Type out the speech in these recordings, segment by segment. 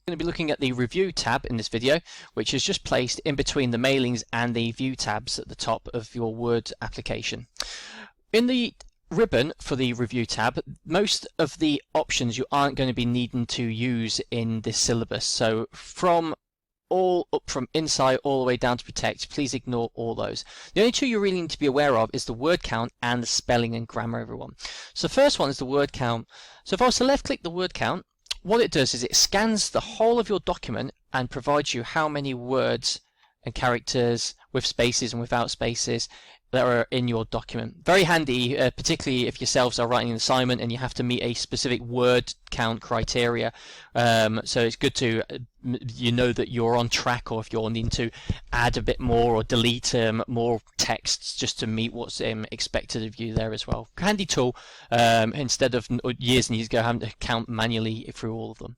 going to be looking at the review tab in this video, which is just placed in between the mailings and the view tabs at the top of your Word application. In the ribbon for the review tab, most of the options you aren't going to be needing to use in this syllabus. So from inside all the way down to protect, please ignore all those. The only two you really need to be aware of is the word count and the spelling and grammar, everyone. So the first one is the word count. So if I was to left click the word count, what it does is it scans the whole of your document and provides you how many words and characters with spaces and without spaces that are in your document. Very handy, particularly if yourselves are writing an assignment and you have to meet a specific word count criteria. So it's good to know that you're on track, or if you're needing to add a bit more or delete more texts just to meet what's expected of you there as well. Handy tool, instead of years and years ago having to count manually through all of them.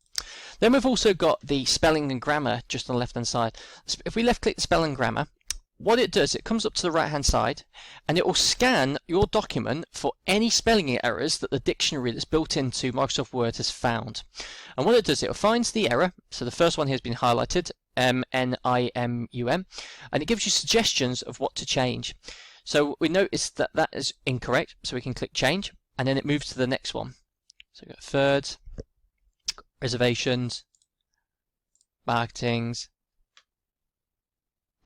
Then we've also got the spelling and grammar just on the left hand side. If we left click the spelling and grammar, what it does, it comes up to the right hand side and it will scan your document for any spelling errors that the dictionary that's built into Microsoft Word has found. And what it does, it finds the error. So the first one here has been highlighted, NIMUM, and it gives you suggestions of what to change. So we notice that that is incorrect, so we can click change, and then it moves to the next one. So we've got thirds, reservations, marketings,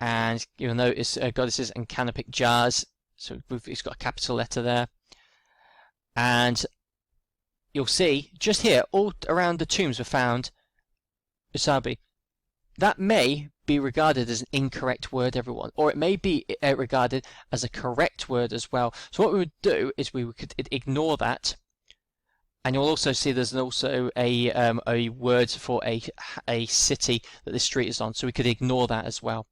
and you'll notice goddesses and canopic jars, so it's got a capital letter there. And you'll see just here all around the tombs were found Usabi. That may be regarded as an incorrect word, everyone, or it may be regarded as a correct word as well. So what we would do is we could ignore that, and you'll also see there's also a word for a city that this street is on, so we could ignore that as well.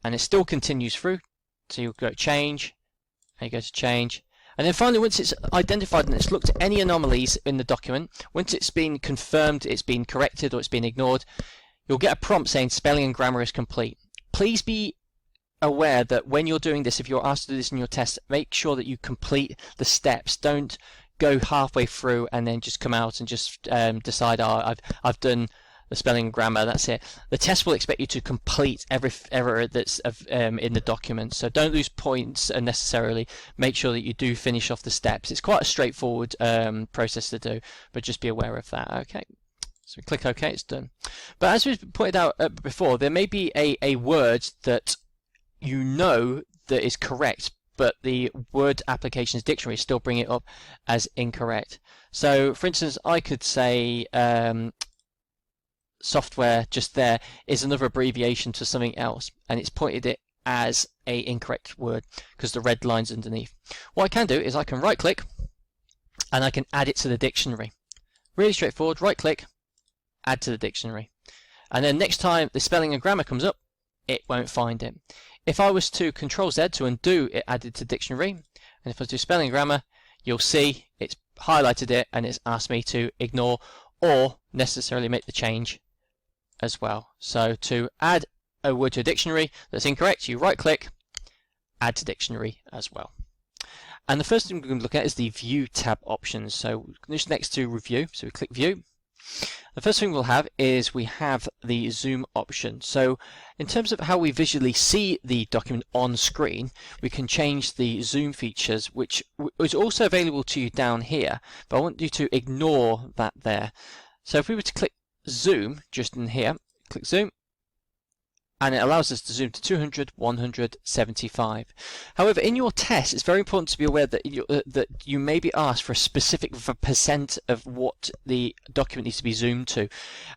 And it still continues through, so you'll go change, and you go to change, and then finally, once it's identified and it's looked at any anomalies in the document, once it's been confirmed it's been corrected or it's been ignored, you'll get a prompt saying spelling and grammar is complete. Please be aware that when you're doing this, if you're asked to do this in your test, make sure that you complete the steps. Don't go halfway through and then just come out and just decide, oh, I've done the spelling and grammar, that's it. The test will expect you to complete every error that's in the document, so don't lose points unnecessarily. Make sure that you do finish off the steps. It's quite a straightforward process to do, but just be aware of that. Okay, so we click OK, it's done. But as we pointed out before, there may be a word that you know that is correct, but the Word application's dictionary still bring it up as incorrect. So for instance, I could say software just there is another abbreviation to something else, and it's pointed it as a incorrect word because the red line's underneath. What I can do is I can right click and I can add it to the dictionary. Really straightforward, right click, add to the dictionary, and then next time the spelling and grammar comes up, it won't find it. If I was to Control Z to undo it added to dictionary, and if I do spelling and grammar, you'll see it's highlighted it and it's asked me to ignore or necessarily make the change as well. So to add a word to a dictionary that's incorrect, you right click, add to dictionary as well. And the first thing we're going to look at is the view tab options. So just next to review, so we click view. The first thing we'll have is we have the zoom option. So in terms of how we visually see the document on screen, we can change the zoom features, which is also available to you down here, but I want you to ignore that there. So if we were to click zoom just in here, click zoom, and it allows us to zoom to 200, 100, 75. However, in your test, it's very important to be aware that you may be asked for a specific percent of what the document needs to be zoomed to.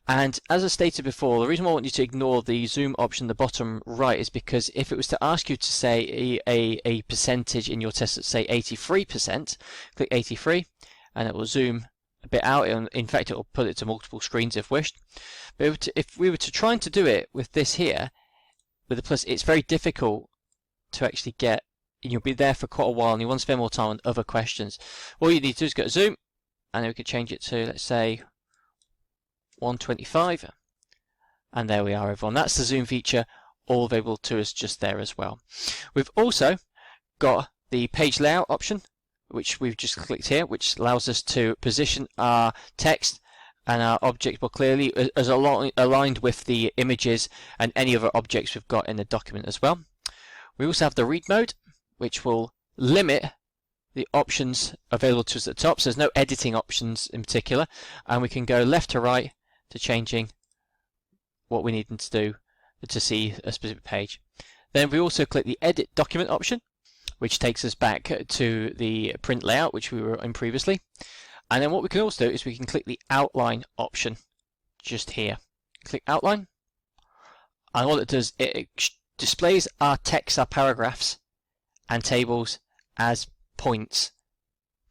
And as I stated before, the reason why I want you to ignore the zoom option at the bottom right is because if it was to ask you to say a percentage in your test, let's say 83%, click 83, and it will zoom a bit out. In fact, it will put it to multiple screens if wished. But if we were to try to do it with this here, with the plus, it's very difficult to actually get. You'll be there for quite a while and you want to spend more time on other questions. All you need to do is go to zoom, and then we could change it to, let's say, 125, and there we are, everyone. That's the zoom feature, all available to us just there as well. We've also got the page layout option, which we've just clicked here, which allows us to position our text and our object more clearly as aligned with the images and any other objects we've got in the document as well. We also have the read mode, which will limit the options available to us at the top, so there's no editing options in particular, and we can go left to right to changing what we need to do to see a specific page. Then we also click the edit document option, which takes us back to the print layout which we were in previously. And then what we can also do is we can click the outline option just here. Click outline, and what it does, it displays our text, our paragraphs and tables as points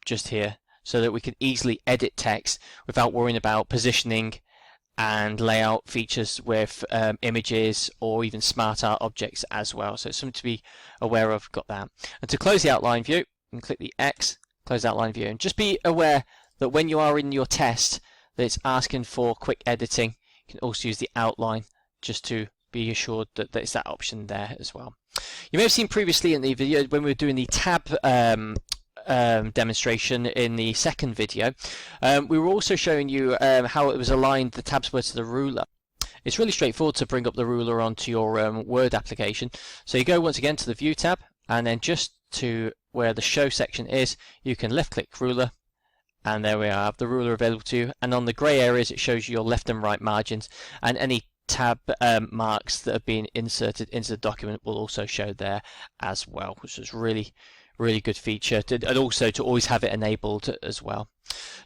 just here, so that we can easily edit text without worrying about positioning and layout features with images or even smart art objects as well. So it's something to be aware of. Got that. And to close the outline view, you can click the X, close outline view, and just be aware that when you are in your test that it's asking for quick editing, you can also use the outline just to be assured that there's that option there as well. You may have seen previously in the video when we were doing the tab demonstration in the second video, we were also showing you how it was aligned, the tabs were to the ruler. It's really straightforward to bring up the ruler onto your Word application. So you go once again to the View tab, and then just to where the Show section is, you can left click Ruler, and there we are, have the ruler available to you. And on the grey areas it shows you your left and right margins, and any tab marks that have been inserted into the document will also show there as well, which is really good feature, and also to always have it enabled as well.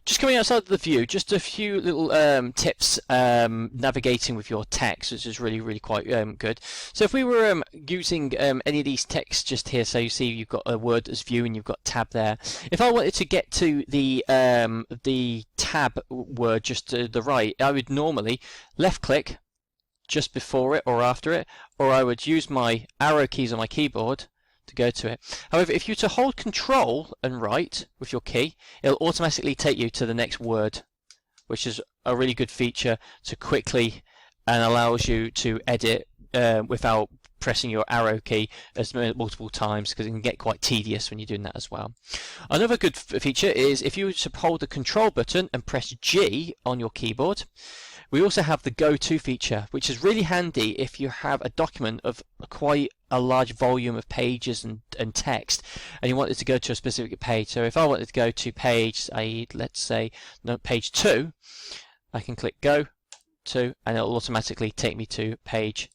Just coming outside of the view, just a few little tips navigating with your text, which is really quite good. So if we were using any of these texts just here, so you see you've got a word as view and you've got tab there. If I wanted to get to the tab word just to the right, I would normally left click just before it or after it, or I would use my arrow keys on my keyboard to go to it. However, if you were to hold Control and right with your key, it'll automatically take you to the next word, which is a really good feature to quickly, and allows you to edit without pressing your arrow key as multiple times, because it can get quite tedious when you're doing that as well. Another good feature is if you were to hold the Control button and press G on your keyboard, we also have the Go To feature, which is really handy if you have a document of quite a large volume of pages and text, and you want it to go to a specific page. So if I wanted to go to page, let's say page 2, I can click Go To, and it'll automatically take me to page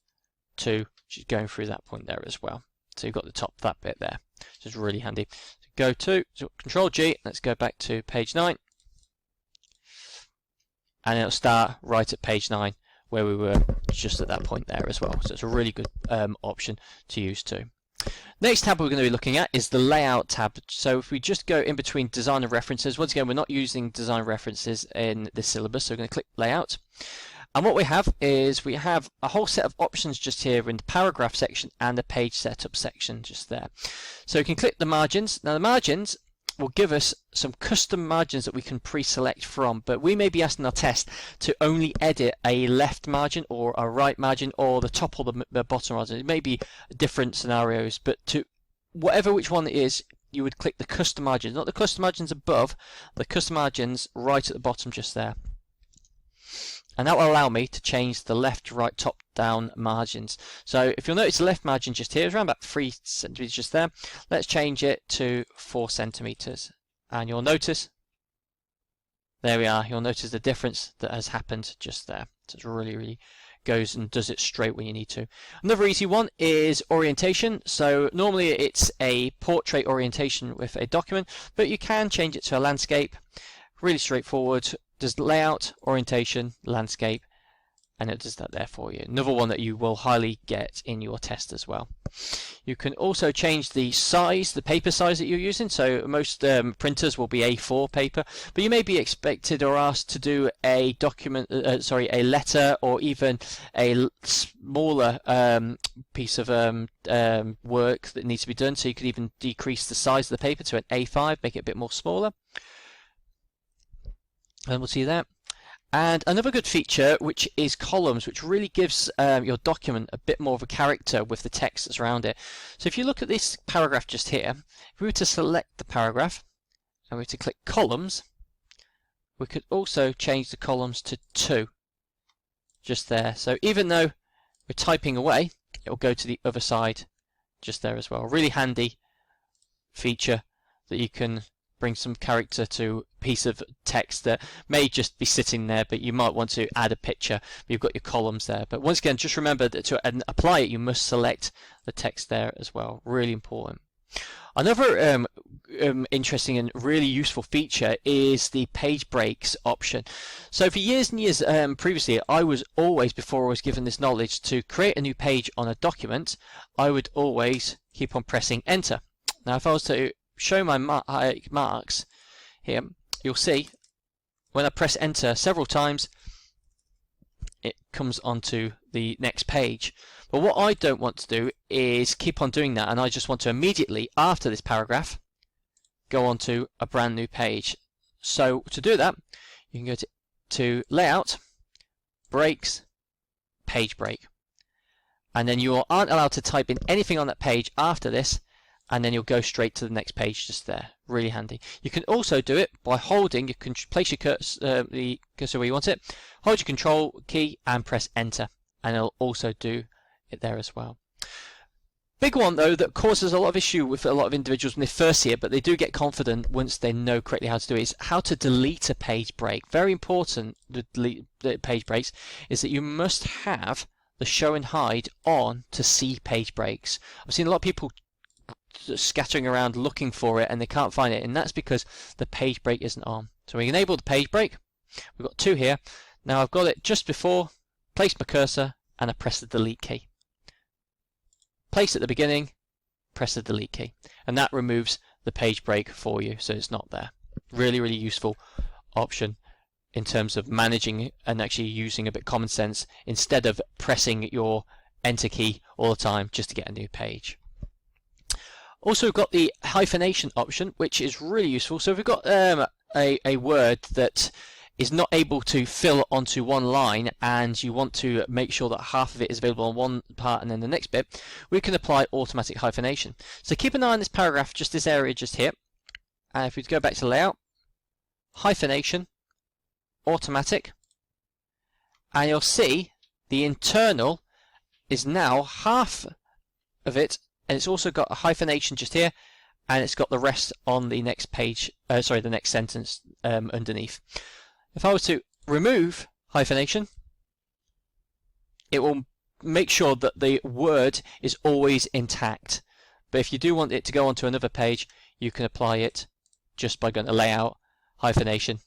2, which is going through that point there as well. So you've got the top, that bit there, which is really handy. So Go To, so Control G, let's go back to page 9. And it'll start right at page 9 where we were just at that point there as well. So it's a really good option to use too. Next tab we're going to be looking at is the Layout tab. So if we just go in between Design and References, once again we're not using Design References in this syllabus, so we're going to click Layout. And what we have is we have a whole set of options just here in the paragraph section and the page setup section just there. So you can click the margins. Now the margins will give us some custom margins that we can pre-select from, but we may be asking our test to only edit a left margin or a right margin or the top or the bottom margin. It may be different scenarios, but to whatever which one it is, you would click the custom margins, not the custom margins above, the custom margins right at the bottom just there. And that will allow me to change the left, right, top, down margins. So if you'll notice the left margin just here is around about 3 centimeters just there. Let's change it to 4 centimeters. And you'll notice, there we are, you'll notice the difference that has happened just there. So it's really goes and does it straight when you need to. Another easy one is orientation. So normally it's a portrait orientation with a document, but you can change it to a landscape. Really straightforward. Does layout, orientation, landscape, and it does that there for you. Another one that you will highly get in your test as well. You can also change the size, the paper size that you're using. So most printers will be A4 paper, but you may be expected or asked to do a document, a letter, or even a smaller piece of work that needs to be done. So you could even decrease the size of the paper to an A5, make it a bit more smaller. And we'll see that. And another good feature, which is columns, which really gives your document a bit more of a character with the text that's around it. So if you look at this paragraph just here, if we were to select the paragraph and we were to click columns, we could also change the columns to 2 just there. So even though we're typing away, it will go to the other side just there as well. Really handy feature that you can bring some character to a piece of text that may just be sitting there, but you might want to add a picture. You've got your columns there. But once again, just remember that to apply it, you must select the text there as well. Really important. Another interesting and really useful feature is the page breaks option. So for years and years previously, I was always, before I was given this knowledge, to create a new page on a document, I would always keep on pressing enter. Now if I was to show my marks here, you'll see when I press enter several times, it comes onto the next page. But what I don't want to do is keep on doing that, and I just want to immediately, after this paragraph, go on to a brand new page. So to do that, you can go to Layout, Breaks, Page Break. And then you aren't allowed to type in anything on that page after this, and then you'll go straight to the next page just there. Really handy. You can also do it by holding, you can place your cursor, the cursor where you want it, hold your control key and press enter, and it'll also do it there as well. Big one though that causes a lot of issue with a lot of individuals when they first see it, but they do get confident once they know correctly how to do it, is how to delete a page break. Very important to delete the page breaks is that you must have the show and hide on to see page breaks. I've seen a lot of people scattering around looking for it and they can't find it, and that's because the page break isn't on. So we enable the page break. We've got 2 here. Now I've got it just before, place my cursor, and I press the delete key. Place at the beginning, press the delete key, and that removes the page break for you, so it's not there. Really, really useful option in terms of managing and actually using a bit of common sense instead of pressing your enter key all the time just to get a new page. Also, we've got the hyphenation option, which is really useful. So if we've got a word that is not able to fill onto one line and you want to make sure that half of it is available on one part and then the next bit, we can apply automatic hyphenation. So keep an eye on this paragraph, just this area just here. And if we go back to layout, hyphenation, automatic, and you'll see the internal is now half of it, and it's also got a hyphenation just here, and it's got the rest on the next page, the next sentence underneath. If I was to remove hyphenation, it will make sure that the word is always intact. But if you do want it to go onto another page, you can apply it just by going to layout, hyphenation,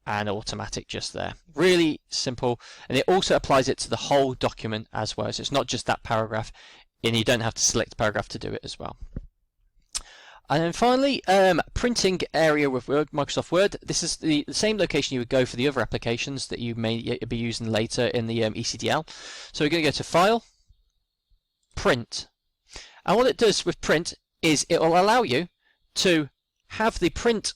and automatic just there. Really simple, and it also applies it to the whole document as well. So it's not just that paragraph, and you don't have to select a paragraph to do it as well. And then finally, printing area with Microsoft Word. This is the same location you would go for the other applications that you may be using later in the ECDL. So we're going to go to File, Print. And what it does with print is it will allow you to have the print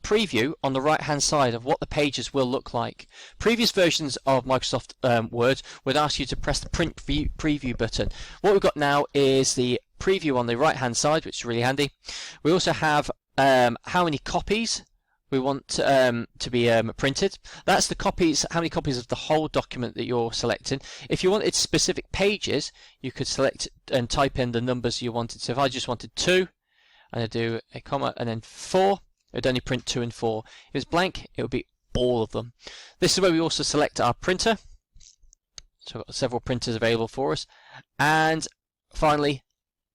preview on the right hand side of what the pages will look like. Previous versions of Microsoft Word would ask you to press the print preview button. What we've got now is the preview on the right hand side, which is really handy. We also have how many copies we want to be printed. That's the copies, how many copies of the whole document that you're selecting. If you wanted specific pages, you could select and type in the numbers you wanted. So if I just wanted 2, and I do a comma and then 4, it would only print 2 and 4. If it's blank, it would be all of them. This is where we also select our printer. So we've got several printers available for us. And finally,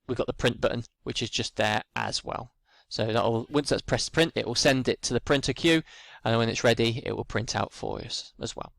we've got the print button, which is just there as well. So once that's pressed print, it will send it to the printer queue, and when it's ready, it will print out for us as well.